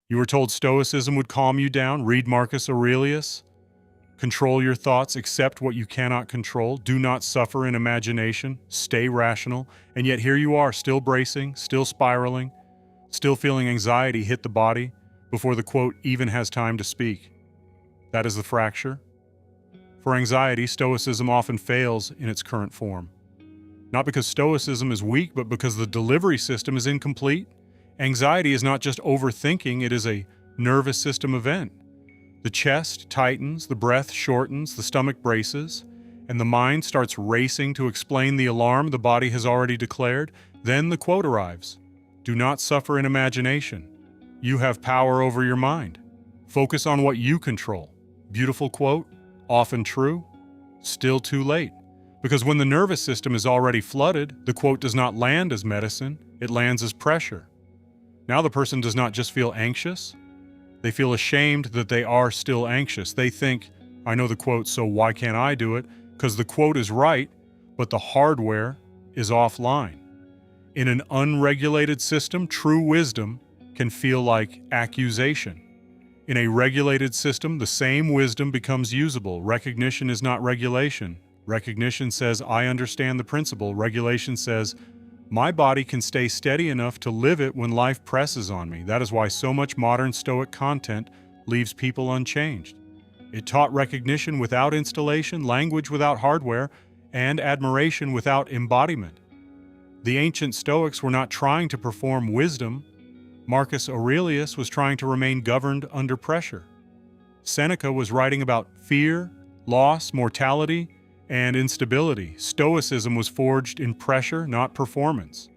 You were told Stoicism would calm you down. Read Marcus Aurelius. Control your thoughts, accept what you cannot control, do not suffer in imagination, stay rational, and yet here you are, still bracing, still spiraling, still feeling anxiety hit the body before the quote even has time to speak. That is the fracture. For anxiety, Stoicism often fails in its current form. Not because Stoicism is weak, but because the delivery system is incomplete. Anxiety is not just overthinking, it is a nervous system event. The chest tightens, the breath shortens, the stomach braces, and the mind starts racing to explain the alarm the body has already declared. Then the quote arrives. Do not suffer in imagination. You have power over your mind. Focus on what you control. Beautiful quote, often true, still too late. Because when the nervous system is already flooded, the quote does not land as medicine, it lands as pressure. Now the person does not just feel anxious, they feel ashamed that they are still anxious. They think, I know the quote, so why can't I do it? Because the quote is right, but the hardware is offline. In an unregulated system, true wisdom can feel like accusation. In a regulated system, the same wisdom becomes usable. Recognition is not regulation. Recognition says, I understand the principle. Regulation says, my body can stay steady enough to live it when life presses on me. That is why so much modern Stoic content leaves people unchanged. It taught recognition without installation, language without hardware, and admiration without embodiment. The ancient Stoics were not trying to perform wisdom. Marcus Aurelius was trying to remain governed under pressure. Seneca was writing about fear, loss, mortality, and instability. Stoicism was forged in pressure, not performance.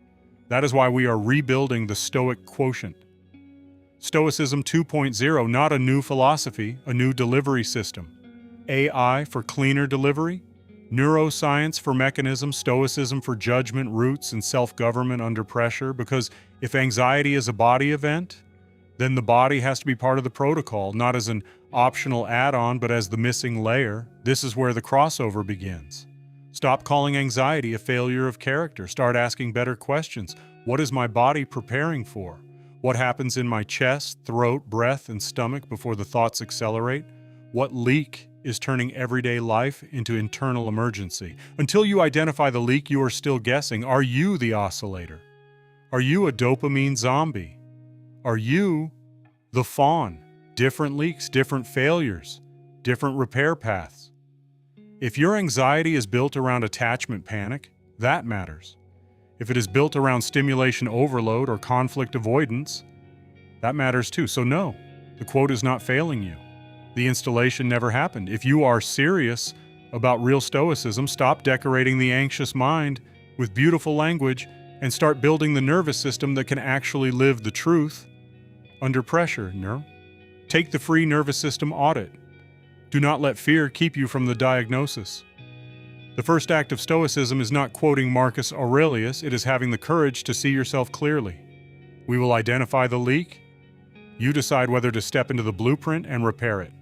That is why we are rebuilding the Stoic quotient. Stoicism 2.0, not a new philosophy, a new delivery system. AI for cleaner delivery, neuroscience for mechanism, Stoicism for judgment, roots, and self-government under pressure. Because if anxiety is a body event, then the body has to be part of the protocol, not as an optional add-on, but as the missing layer. This is where the crossover begins. Stop calling anxiety a failure of character. Start asking better questions. What is my body preparing for? What happens in my chest, throat, breath, and stomach before the thoughts accelerate? What leak is turning everyday life into internal emergency? Until you identify the leak, you are still guessing. Are you the oscillator? Are you a dopamine zombie? Are you the fawn? Different leaks, different failures, different repair paths. If your anxiety is built around attachment panic, that matters. If it is built around stimulation overload or conflict avoidance, that matters too. So no, the quote is not failing you. The installation never happened. If you are serious about real Stoicism, stop decorating the anxious mind with beautiful language and start building the nervous system that can actually live the truth under pressure. No? Take the free nervous system audit. Do not let fear keep you from the diagnosis. The first act of Stoicism is not quoting Marcus Aurelius, it is having the courage to see yourself clearly. We will identify the leak. You decide whether to step into the blueprint and repair it.